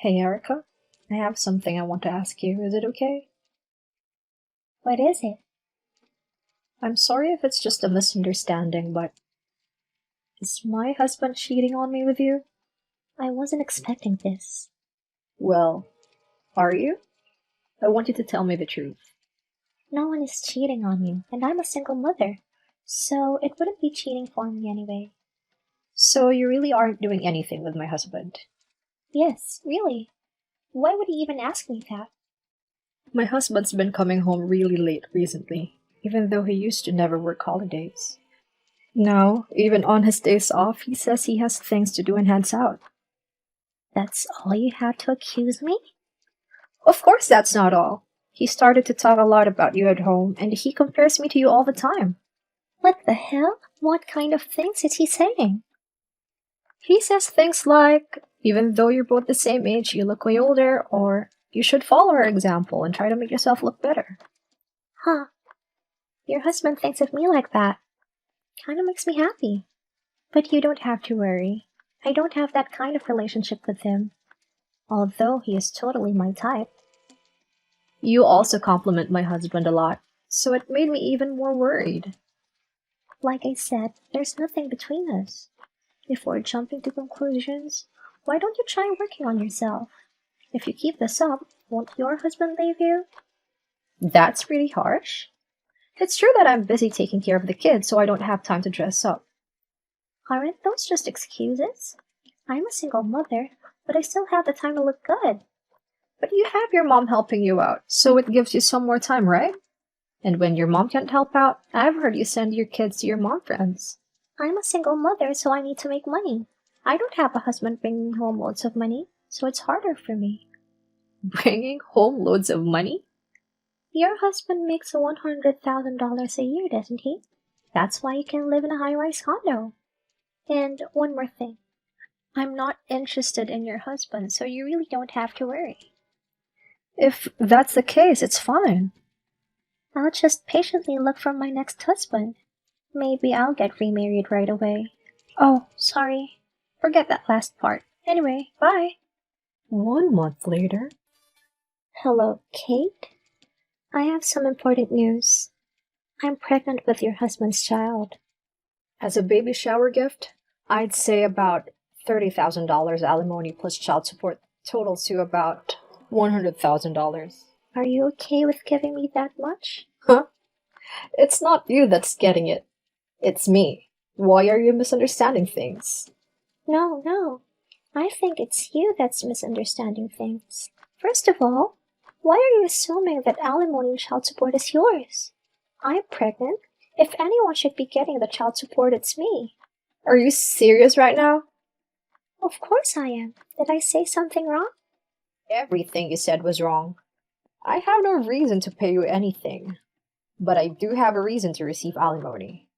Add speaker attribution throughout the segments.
Speaker 1: Hey Erica, I have something I want to ask you. Is it okay?
Speaker 2: What is it?
Speaker 1: I'm sorry if it's just a misunderstanding, but is my husband cheating on me with you?
Speaker 2: I wasn't expecting this.
Speaker 1: Well, are you? I want you to tell me the truth.
Speaker 2: No one is cheating on you, and I'm a single mother, so it wouldn't be cheating for me anyway.
Speaker 1: So you really aren't doing anything with my husband?
Speaker 2: Yes, really. Why would you even ask me that?
Speaker 1: My husband's been coming home really late recently, even though he used to never work holidays. Now, even on his days off, he says he has things to do and heads out.
Speaker 2: That's all you have to accuse me?
Speaker 1: Of course, that's not all. He started to talk a lot about you at home, and he compares me to you all the time.
Speaker 2: What the hell? What kind of things is he saying?
Speaker 1: He says things like, even though you're both the same age, you look way older, or you should follow her example and try to make yourself look better.
Speaker 2: Huh, your husband thinks of me like that. Kinda makes me happy. But you don't have to worry. I don't have that kind of relationship with him, although he is totally my type.
Speaker 1: You also compliment my husband a lot, so it made me even more worried.
Speaker 2: Like I said, there's nothing between us. Before jumping to conclusions, why don't you try working on yourself? If you keep this up, won't your husband leave you?
Speaker 1: That's really harsh. It's true that I'm busy taking care of the kids, so I don't have time to dress up.
Speaker 2: Aren't those just excuses? I'm a single mother, but I still have the time to look good.
Speaker 1: But you have your mom helping you out, so it gives you some more time, right? And when your mom can't help out, I've heard you send your kids to your mom friends.
Speaker 2: I'm a single mother, so I need to make money. I don't have a husband bringing home loads of money, so it's harder for me.
Speaker 1: Bringing home loads of money?
Speaker 2: Your husband makes $100,000 a year, doesn't he? That's why you can live in a high-rise condo. And one more thing. I'm not interested in your husband, so you really don't have to worry.
Speaker 1: If that's the case, it's fine.
Speaker 2: I'll just patiently look for my next husband. Maybe I'll get remarried right away. Oh, sorry. Forget that last part. Anyway, bye.
Speaker 1: 1 month later.
Speaker 2: Hello, Kate? I have some important news. I'm pregnant with your husband's child.
Speaker 1: As a baby shower gift, I'd say about $30,000 alimony plus child support totals to about $100,000.
Speaker 2: Are you okay with giving me that much?
Speaker 1: Huh? It's not you that's getting it. It's me. Why are you misunderstanding things?
Speaker 2: No, no. I think it's you that's misunderstanding things. First of all, why are you assuming that alimony and child support is yours? I'm pregnant. If anyone should be getting the child support, it's me.
Speaker 1: Are you serious right now?
Speaker 2: Of course I am. Did I say something wrong?
Speaker 1: Everything you said was wrong. I have no reason to pay you anything, but I do have a reason to receive alimony.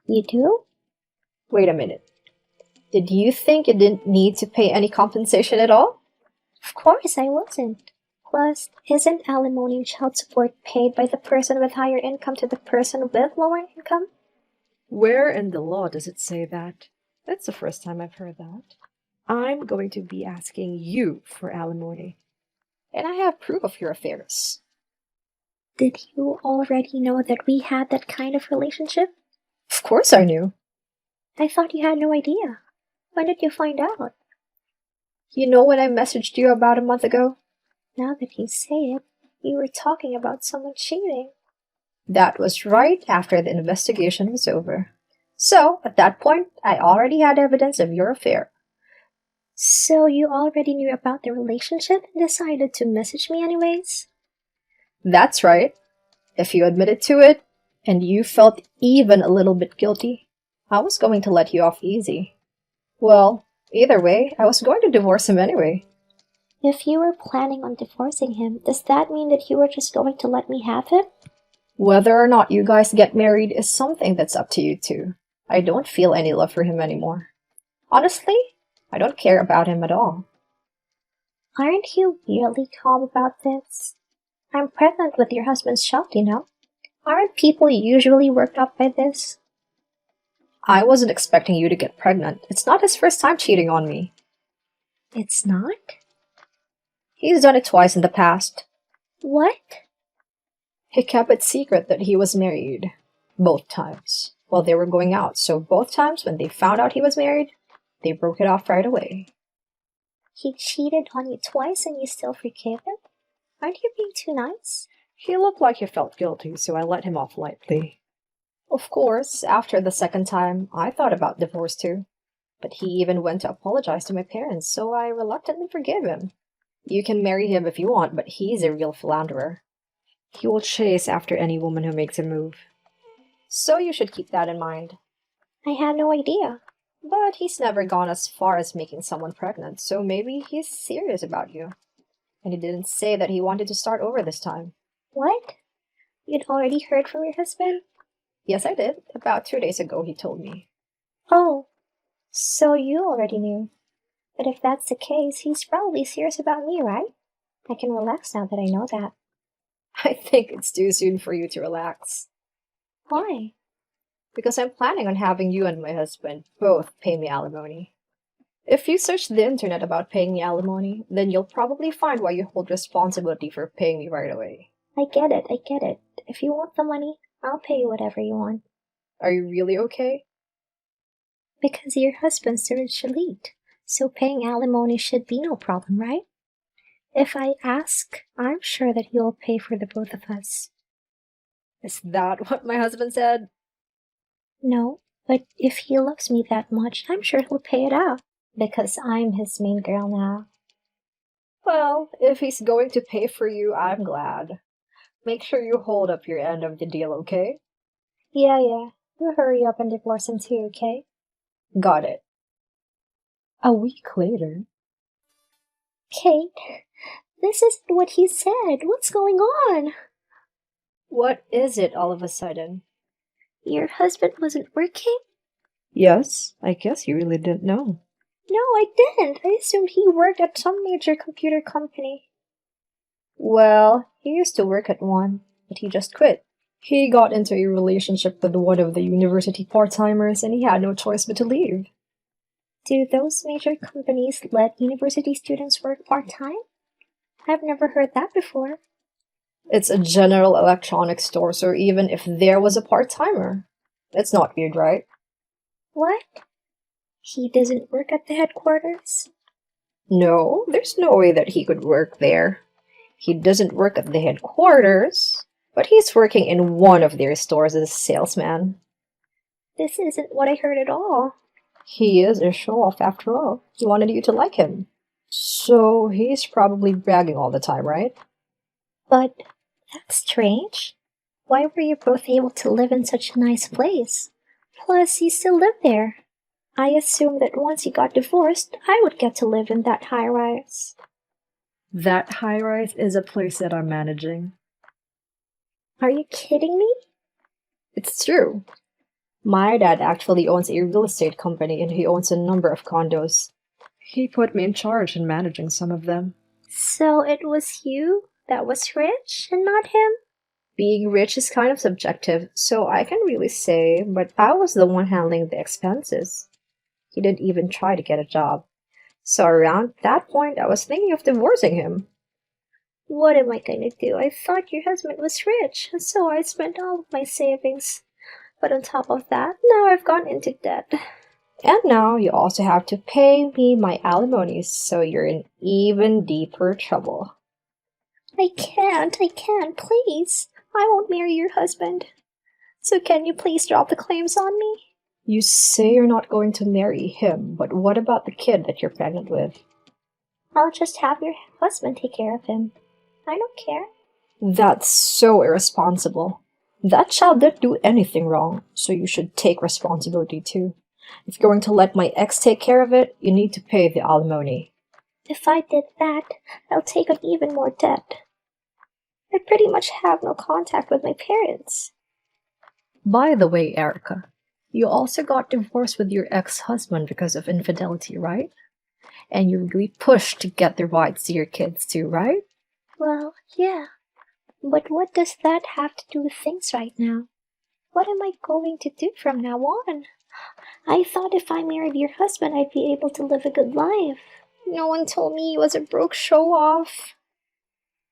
Speaker 2: You do?
Speaker 1: Wait a minute. Did you think you didn't need to pay any compensation at all?
Speaker 2: Of course I wasn't. Plus, isn't alimony and child support paid by the person with higher income to the person with lower income?
Speaker 1: Where in the law does it say that? That's the first time I've heard that. I'm going to be asking you for alimony. And I have proof of your affairs.
Speaker 2: Did you already know that we had that kind of relationship?
Speaker 1: Of course I knew.
Speaker 2: I thought you had no idea. When did you find out?
Speaker 1: You know when I messaged you about a month ago?
Speaker 2: Now that you say it, you were talking about someone cheating.
Speaker 1: That was right after the investigation was over. So, at that point, I already had evidence of your affair.
Speaker 2: So you already knew about the relationship and decided to message me anyways?
Speaker 1: That's right. If you admitted to it, and you felt even a little bit guilty, I was going to let you off easy. Well, either way, I was going to divorce him anyway.
Speaker 2: If you were planning on divorcing him, does that mean that you were just going to let me have him?
Speaker 1: Whether or not you guys get married is something that's up to you two. I don't feel any love for him anymore. Honestly, I don't care about him at all.
Speaker 2: Aren't you really calm about this? I'm pregnant with your husband's child, you know. Aren't people usually worked up by this?
Speaker 1: I wasn't expecting you to get pregnant. It's not his first time cheating on me.
Speaker 2: It's not?
Speaker 1: He's done it twice in the past.
Speaker 2: What?
Speaker 1: He kept it secret that he was married. Both times. While they were going out, so both times when they found out he was married, they broke it off right away.
Speaker 2: He cheated on you twice and you still forgave him? Aren't you being too nice?
Speaker 1: He looked like he felt guilty, so I let him off lightly. Of course, after the second time, I thought about divorce too. But he even went to apologize to my parents, so I reluctantly forgave him. You can marry him if you want, but he's a real philanderer. He will chase after any woman who makes a move. So you should keep that in mind.
Speaker 2: I had no idea.
Speaker 1: But he's never gone as far as making someone pregnant, so maybe he's serious about you. And he didn't say that he wanted to start over this time.
Speaker 2: What? You'd already heard from your husband?
Speaker 1: Yes, I did. About 2 days ago, he told me.
Speaker 2: Oh, so you already knew. But if that's the case, he's probably serious about me, right? I can relax now that I know that.
Speaker 1: I think it's too soon for you to relax.
Speaker 2: Why?
Speaker 1: Because I'm planning on having you and my husband both pay me alimony. If you search the internet about paying me alimony, then you'll probably find why you hold responsibility for paying me right away.
Speaker 2: I get it. If you want the money, I'll pay you whatever you want.
Speaker 1: Are you really okay?
Speaker 2: Because your husband's third Shalit, so paying alimony should be no problem, right? If I ask, I'm sure that he'll pay for the both of us.
Speaker 1: Is that what my husband said?
Speaker 2: No, but if he loves me that much, I'm sure he'll pay it out, because I'm his main girl now.
Speaker 1: Well, if he's going to pay for you, I'm glad. Make sure you hold up your end of the deal, okay?
Speaker 2: Yeah. You hurry up and divorce him too, okay?
Speaker 1: Got it. A week later.
Speaker 2: Kate, this isn't what he said. What's going on?
Speaker 1: What is it all of a sudden?
Speaker 2: Your husband wasn't working?
Speaker 1: Yes, I guess you really didn't know.
Speaker 2: No, I didn't. I assumed he worked at some major computer company.
Speaker 1: Well, he used to work at one, but he just quit. He got into a relationship with one of the university part-timers and he had no choice but to leave.
Speaker 2: Do those major companies let university students work part-time? I've never heard that before.
Speaker 1: It's a general electronics store, so even if there was a part-timer, it's not weird, right?
Speaker 2: What? He doesn't work at the headquarters?
Speaker 1: No, there's no way that he could work there. He doesn't work at the headquarters, but he's working in one of their stores as a salesman.
Speaker 2: This isn't what I heard at all.
Speaker 1: He is a show-off after all. He wanted you to like him. So he's probably bragging all the time, right?
Speaker 2: But that's strange. Why were you both able to live in such a nice place? Plus, you still live there. I assumed that once you got divorced, I would get to live in that high-rise.
Speaker 1: That high-rise is a place that I'm managing.
Speaker 2: Are you kidding me?
Speaker 1: It's true. My dad actually owns a real estate company and he owns a number of condos. He put me in charge in managing some of them.
Speaker 2: So it was you that was rich and not him?
Speaker 1: Being rich is kind of subjective, so I can really say, but I was the one handling the expenses. He didn't even try to get a job. So around that point, I was thinking of divorcing him.
Speaker 2: What am I going to do? I thought your husband was rich, so I spent all of my savings. But on top of that, now I've gone into debt.
Speaker 1: And now you also have to pay me my alimony, so you're in even deeper trouble.
Speaker 2: I can't, please. I won't marry your husband. So can you please drop the claims on me?
Speaker 1: You say you're not going to marry him, but what about the kid that you're pregnant with?
Speaker 2: I'll just have your husband take care of him. I don't care.
Speaker 1: That's so irresponsible. That child didn't do anything wrong, so you should take responsibility too. If you're going to let my ex take care of it, you need to pay the alimony.
Speaker 2: If I did that, I'll take on even more debt. I pretty much have no contact with my parents.
Speaker 1: By the way, Erica, you also got divorced with your ex-husband because of infidelity, right? And you really pushed to get the rights to your kids too, right?
Speaker 2: Well, yeah. But what does that have to do with things right now? What am I going to do from now on? I thought if I married your husband, I'd be able to live a good life. No one told me he was a broke show-off.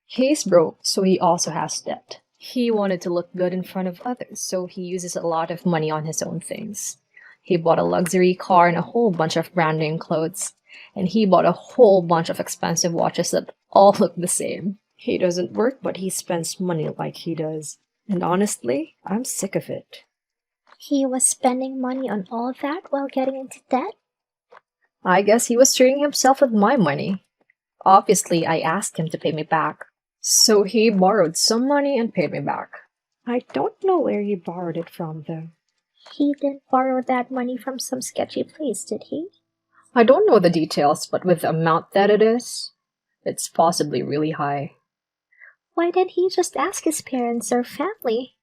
Speaker 1: He's broke, so he also has debt. He wanted to look good in front of others, so he uses a lot of money on his own things. He bought a luxury car and a whole bunch of brand name clothes. And he bought a whole bunch of expensive watches that all look the same. He doesn't work, but he spends money like he does. And honestly, I'm sick of it.
Speaker 2: He was spending money on all that while getting into debt?
Speaker 1: I guess he was treating himself with my money. Obviously, I asked him to pay me back. So he borrowed some money and paid me back. I don't know where he borrowed it from, though.
Speaker 2: He didn't borrow that money from some sketchy place, did he?
Speaker 1: I don't know the details, but with the amount that it is, it's possibly really high.
Speaker 2: Why didn't he just ask his parents or family?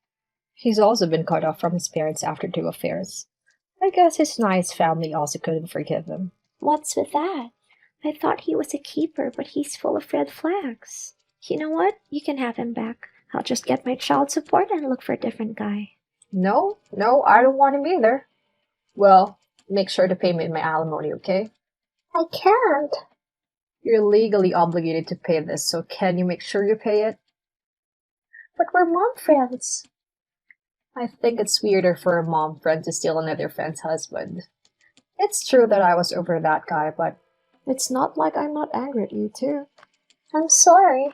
Speaker 1: He's also been cut off from his parents after 2 affairs. I guess his nice family also couldn't forgive him.
Speaker 2: What's with that? I thought he was a keeper, but he's full of red flags. You know what? You can have him back. I'll just get my child support and look for a different guy.
Speaker 1: No, I don't want him either. Well, make sure to pay me my alimony, okay?
Speaker 2: I can't.
Speaker 1: You're legally obligated to pay this, so can you make sure you pay it?
Speaker 2: But we're mom friends.
Speaker 1: I think it's weirder for a mom friend to steal another friend's husband. It's true that I was over that guy, but it's not like I'm not angry at you, too.
Speaker 2: I'm sorry.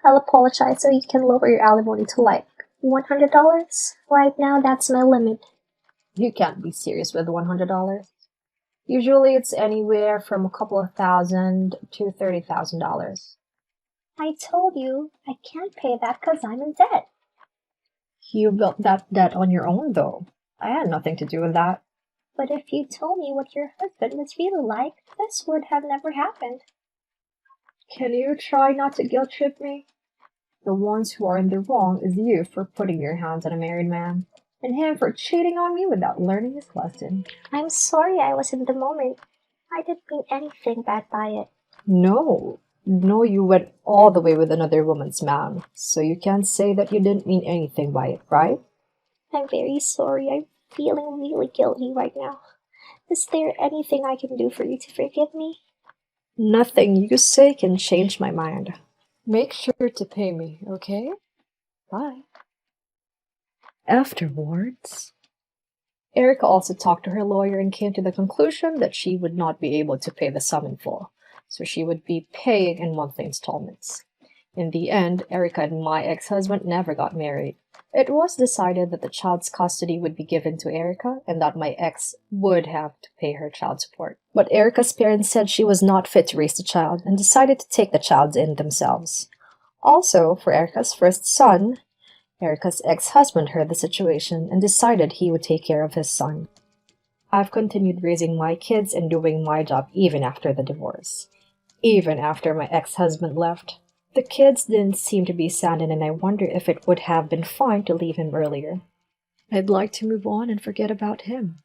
Speaker 2: I'll apologize so you can lower your alimony to like $100. Right now, that's my limit.
Speaker 1: You can't be serious with $100. Usually it's anywhere from a couple of thousand to $30,000.
Speaker 2: I told you I can't pay that because I'm in debt.
Speaker 1: You built that debt on your own, though. I had nothing to do with that.
Speaker 2: But if you told me what your husband was really like, this would have never happened.
Speaker 1: Can you try not to guilt trip me? The ones who are in the wrong is you for putting your hands on a married man, and him for cheating on me without learning his lesson.
Speaker 2: I'm sorry I was in the moment. I didn't mean anything bad by it.
Speaker 1: No, you went all the way with another woman's man, so you can't say that you didn't mean anything by it, right?
Speaker 2: I'm very sorry. I'm feeling really guilty right now. Is there anything I can do for you to forgive me?
Speaker 1: Nothing you say can change my mind. Make sure to pay me, okay? Bye. Afterwards, Erica also talked to her lawyer and came to the conclusion that she would not be able to pay the sum in full, so she would be paying in monthly installments. In the end, Erica and my ex-husband never got married. It was decided that the child's custody would be given to Erica and that my ex would have to pay her child support. But Erica's parents said she was not fit to raise the child and decided to take the child in themselves. Also, for Erica's first son, Erica's ex-husband heard the situation and decided he would take care of his son. I've continued raising my kids and doing my job even after the divorce. Even after my ex-husband left. The kids didn't seem to be saddened, and I wonder if it would have been fine to leave him earlier. I'd like to move on and forget about him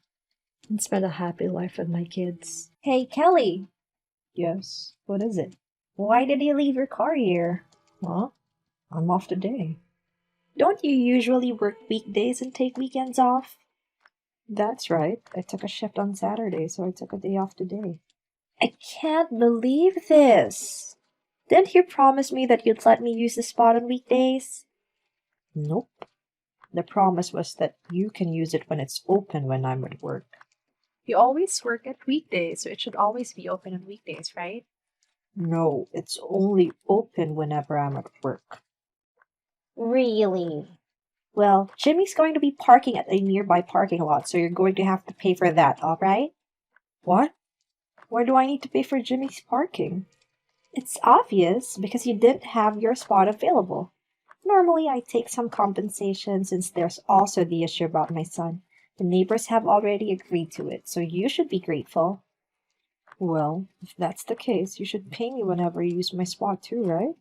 Speaker 1: and spend a happy life with my kids.
Speaker 3: Hey, Kelly,
Speaker 1: Yes, what is it?
Speaker 3: why did you leave your car here?
Speaker 1: Huh? I'm off today.
Speaker 3: Don't you usually work weekdays and take weekends off?
Speaker 1: That's right. I took a shift on Saturday, so I took a day off today.
Speaker 3: I can't believe this. Didn't you promise me that you'd let me use the spot on weekdays?
Speaker 1: Nope. The promise was that you can use it when it's open when I'm at work.
Speaker 4: You always work at weekdays, so it should always be open on weekdays, right?
Speaker 1: No, it's only open whenever I'm at work.
Speaker 3: Really? Well, Jimmy's going to be parking at a nearby parking lot, so you're going to have to pay for that, alright?
Speaker 1: What? Why do I need to pay for Jimmy's parking?
Speaker 3: It's obvious because you didn't have your spot available. Normally, I take some compensation since there's also the issue about my son. The neighbors have already agreed to it, so you should be grateful.
Speaker 1: Well, if that's the case, you should pay me whenever you use my spot too, right?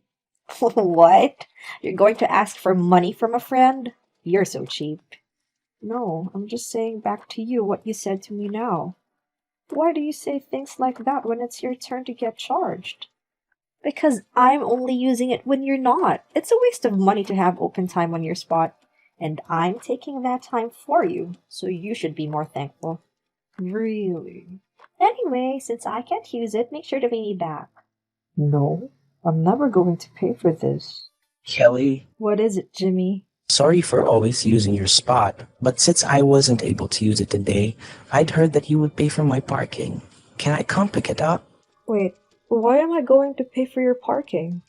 Speaker 3: What? You're going to ask for money from a friend? You're so cheap.
Speaker 1: No, I'm just saying back to you what you said to me now. Why do you say things like that when it's your turn to get charged?
Speaker 3: Because I'm only using it when you're not. It's a waste of money to have open time on your spot. And I'm taking that time for you, so you should be more thankful.
Speaker 1: Really?
Speaker 3: Anyway, since I can't use it, make sure to pay me back. No, I'm never going to pay for this.
Speaker 5: Kelly,
Speaker 3: What is it, Jimmy?
Speaker 5: sorry for always using your spot, but since I wasn't able to use it today, I'd heard that you would pay for my parking. Can I come pick it up?
Speaker 3: Wait, why am I going to pay for your parking?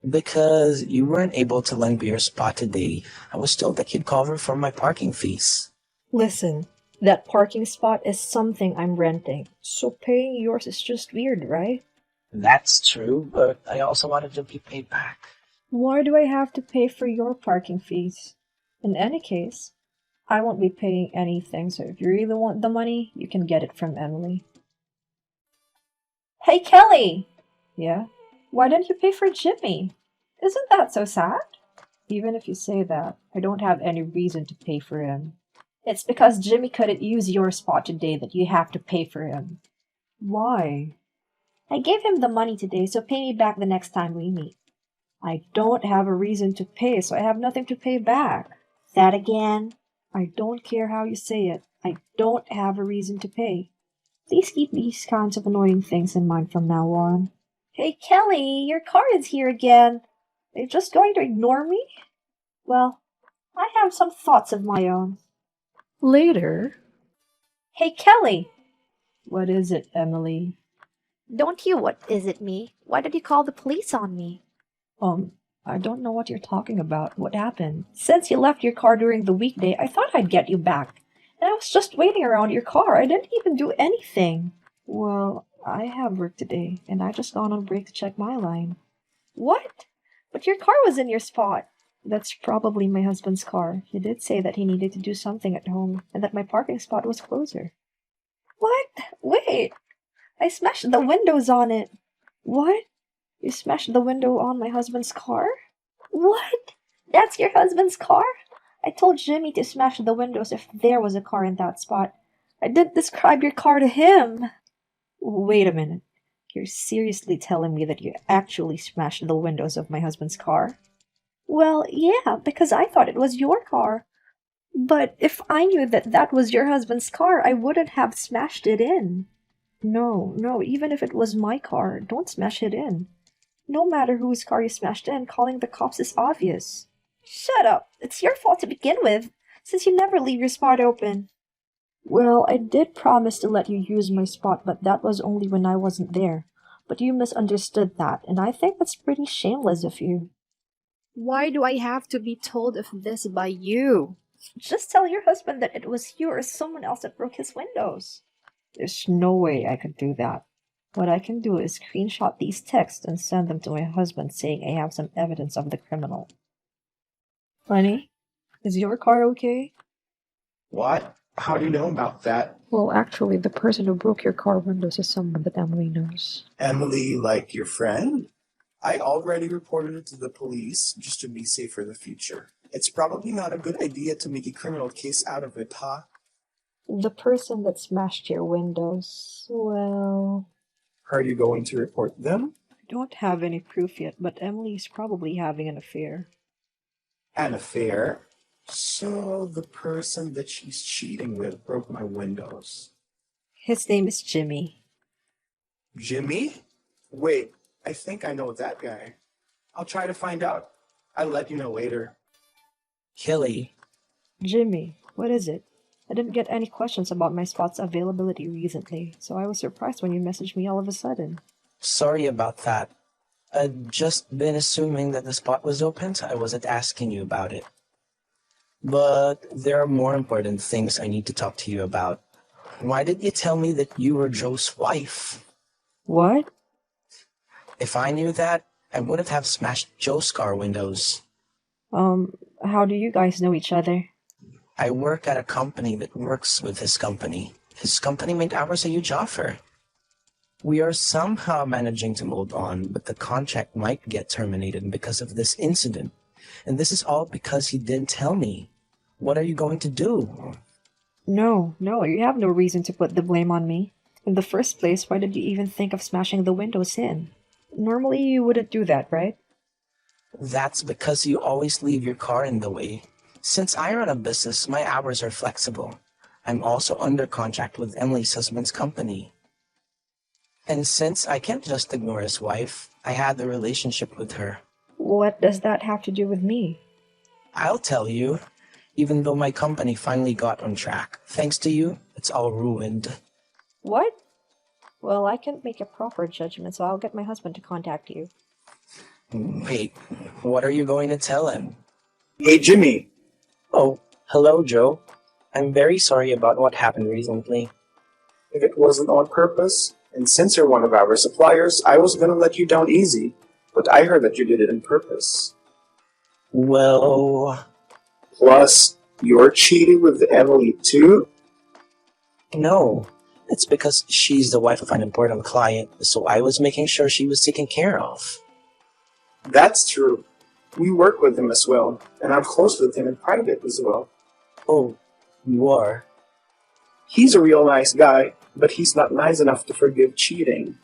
Speaker 5: Because you weren't able to lend me your spot today, I was told that you'd cover for my parking fees.
Speaker 3: Listen, that parking spot is something I'm renting, so paying yours is just weird, right?
Speaker 5: That's true, but I also wanted to be paid back.
Speaker 3: Why do I have to pay for your parking fees? In any case, I won't be paying anything, so if you really want the money, you can get it from Emily. Hey, Kelly! Yeah? Why didn't you pay for Jimmy? Isn't that so sad? Even if you say that, I don't have any reason to pay for him. It's because Jimmy couldn't use your spot today that you have to pay for him. Why? I gave him the money today, so pay me back the next time we meet. I don't have a reason to pay, so I have nothing to pay back. That again? I don't care how you say it. I don't have a reason to pay. Please keep these kinds of annoying things in mind from now on. Hey, Kelly, your car is here again. Are you just going to ignore me? Well, I have some thoughts of my own.
Speaker 4: Later.
Speaker 3: Hey, Kelly! What is it, Emily?
Speaker 6: Don't you what is it me? Why did you call the police on me?
Speaker 3: I don't know what you're talking about. What happened? Since you left your car during the weekday, I thought I'd get you back. And I was just waiting around your car. I didn't even do anything. Well, I have work today, and I just gone on break to check my line. What? But your car was in your spot. That's probably my husband's car. He did say that he needed to do something at home, and that my parking spot was closer. What? Wait! I smashed the windows on it. What? You smashed the window on my husband's car? What? That's your husband's car? I told Jimmy to smash the windows if there was a car in that spot. I didn't describe your car to him. Wait a minute. You're seriously telling me that you actually smashed the windows of my husband's car? Well, yeah, because I thought it was your car. But if I knew that that was your husband's car, I wouldn't have smashed it in. No, even if it was my car, don't smash it in. No matter whose car you smashed in, calling the cops is obvious. Shut up! It's your fault to begin with, since you never leave your spot open. Well, I did promise to let you use my spot, but that was only when I wasn't there. But you misunderstood that, and I think that's pretty shameless of you.
Speaker 1: Why do I have to be told of this by you?
Speaker 3: Just tell your husband that it was you or someone else that broke his windows. There's no way I could do that. What I can do is screenshot these texts and send them to my husband saying I have some evidence of the criminal. Honey, is your car okay?
Speaker 7: What? How do you know about that?
Speaker 4: Well, actually, the person who broke your car windows is someone that Emily knows.
Speaker 7: Emily, like your friend? I already reported it to the police just to be safe for the future. It's probably not a good idea to make a criminal case out of it, huh?
Speaker 3: The person that smashed your windows, well...
Speaker 7: Are you going to report them?
Speaker 3: I don't have any proof yet, but Emily's probably having an affair.
Speaker 7: An affair? So the person that she's cheating with broke my windows.
Speaker 3: His name is Jimmy.
Speaker 7: Jimmy? Wait, I think I know that guy. I'll try to find out. I'll let you know later.
Speaker 5: Kelly,
Speaker 3: Jimmy, what is it? I didn't get any questions about my spot's availability recently, so I was surprised when you messaged me all of a sudden.
Speaker 5: sorry about that. I'd just been assuming that the spot was open, so I wasn't asking you about it. But there are more important things I need to talk to you about. Why did you tell me that you were Joe's wife?
Speaker 3: What?
Speaker 5: If I knew that, I wouldn't have smashed Joe's car windows.
Speaker 3: How do you guys know each other?
Speaker 5: I work at a company that works with his company. His company made ours a huge offer. We are somehow managing to hold on, but the contract might get terminated because of this incident. And this is all because he didn't tell me. What are you going to do?
Speaker 3: No, you have no reason to put the blame on me. In the first place, why did you even think of smashing the windows in? Normally you wouldn't do that, right?
Speaker 5: That's because you always leave your car in the way. Since I run a business, my hours are flexible. I'm also under contract with Emily's husband's company. And since I can't just ignore his wife, I had a relationship with her.
Speaker 3: What does that have to do with me?
Speaker 5: I'll tell you, even though my company finally got on track, thanks to you, it's all ruined.
Speaker 3: What? Well, I can't make a proper judgment, so I'll get my husband to contact you.
Speaker 5: Wait, what are you going to tell him?
Speaker 7: Hey, Jimmy.
Speaker 5: Oh, hello, Joe. I'm very sorry about what happened recently.
Speaker 7: If it wasn't on purpose, and since you're one of our suppliers, I was gonna let you down easy. But I heard that you did it on purpose.
Speaker 5: Well,
Speaker 7: Plus, you're cheating with Emily too?
Speaker 5: no. It's because she's the wife of an important client, so I was making sure she was taken care of.
Speaker 7: That's true. We work with him as well, and I'm close with him in private as well.
Speaker 5: Oh, you are?
Speaker 7: He's a real nice guy, but he's not nice enough to forgive cheating.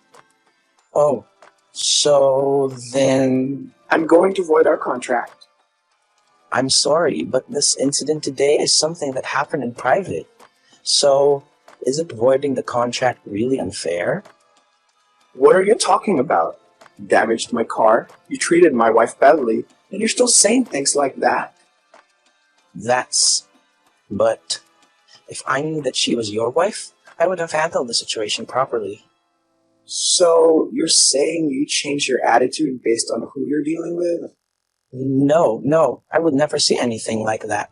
Speaker 5: Oh, so then
Speaker 7: I'm going to void our contract.
Speaker 5: I'm sorry, but this incident today is something that happened in private. So, is it voiding the contract really unfair?
Speaker 7: What are you talking about? You damaged my car, you treated my wife badly, and you're still saying things like that.
Speaker 5: But if I knew that she was your wife, I would have handled the situation properly.
Speaker 7: So, you're saying you changed your attitude based on who you're dealing with?
Speaker 5: No, I would never say anything like that.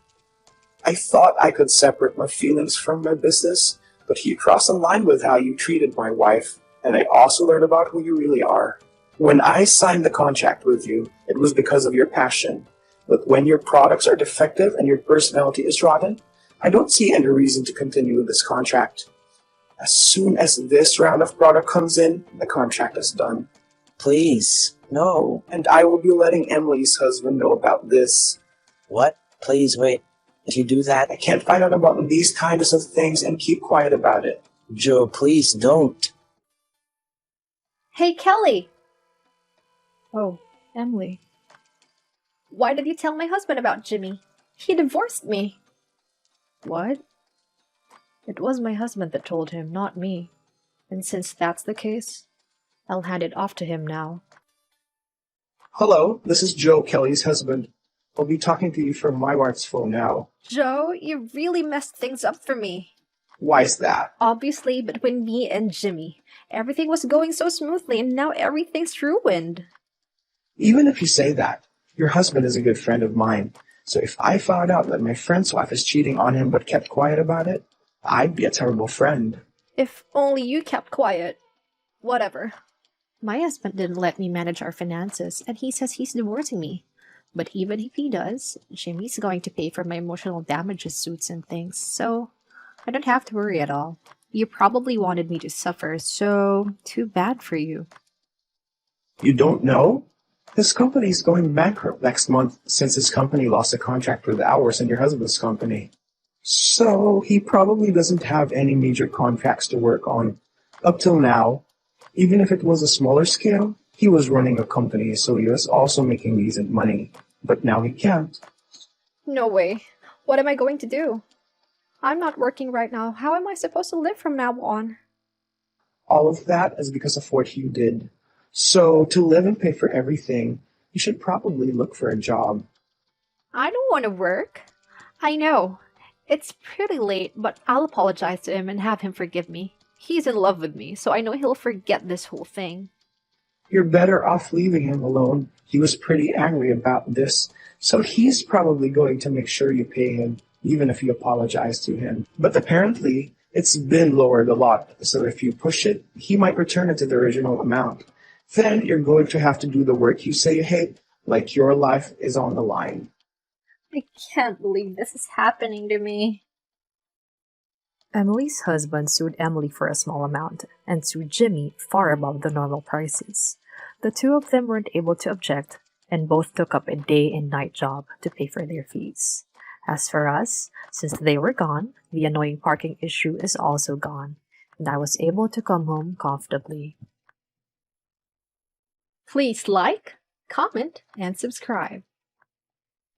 Speaker 7: I thought I could separate my feelings from my business, but you crossed a line with how you treated my wife, and I also learned about who you really are. When I signed the contract with you, it was because of your passion. But when your products are defective and your personality is rotten, I don't see any reason to continue with this contract. As soon as this round of product comes in, the contract is done.
Speaker 5: Please, no.
Speaker 7: And I will be letting Emily's husband know about this.
Speaker 5: What? Please wait. If you do that,
Speaker 7: I can't find out about these kinds of things and keep quiet about it.
Speaker 5: Joe, please don't.
Speaker 1: Hey, Kelly!
Speaker 3: Oh, Emily.
Speaker 1: Why did you tell my husband about Jimmy? He divorced me.
Speaker 3: What? It was my husband that told him, not me. And since that's the case, I'll hand it off to him now.
Speaker 7: Hello, this is Joe, Kelly's husband. I'll be talking to you from my wife's phone now.
Speaker 1: Joe, you really messed things up for me.
Speaker 7: Why's that?
Speaker 1: Obviously, between me and Jimmy, everything was going so smoothly and now everything's ruined.
Speaker 7: Even if you say that, your husband is a good friend of mine. So if I found out that my friend's wife is cheating on him but kept quiet about it, I'd be a terrible friend.
Speaker 1: If only you kept quiet. Whatever.
Speaker 3: My husband didn't let me manage our finances, and he says he's divorcing me. But even if he does, Jimmy's going to pay for my emotional damages suits and things, so I don't have to worry at all. You probably wanted me to suffer, so too bad for you.
Speaker 7: You don't know? His company is going bankrupt next month since his company lost a contract with ours and your husband's company. So he probably doesn't have any major contracts to work on. Up till now, even if it was a smaller scale, he was running a company, so he was also making decent money. But now he can't.
Speaker 1: No way. What am I going to do? I'm not working right now. How am I supposed to live from now on?
Speaker 7: All of that is because of what you did. So, to live and pay for everything, you should probably look for a job.
Speaker 1: I don't want to work. I know. It's pretty late, but I'll apologize to him and have him forgive me. He's in love with me, so I know he'll forget this whole thing.
Speaker 7: You're better off leaving him alone. He was pretty angry about this, so he's probably going to make sure you pay him, even if you apologize to him. But apparently, it's been lowered a lot, so if you push it, he might return it to the original amount. Then you're going to have to do the work you say you hate, like your life is on the line.
Speaker 1: I can't believe this is happening to me.
Speaker 3: Emily's husband sued Emily for a small amount and sued Jimmy far above the normal prices. The two of them weren't able to object and both took up a day and night job to pay for their fees. As for us, since they were gone, the annoying parking issue is also gone, and I was able to come home comfortably.
Speaker 1: Please like, comment, and subscribe.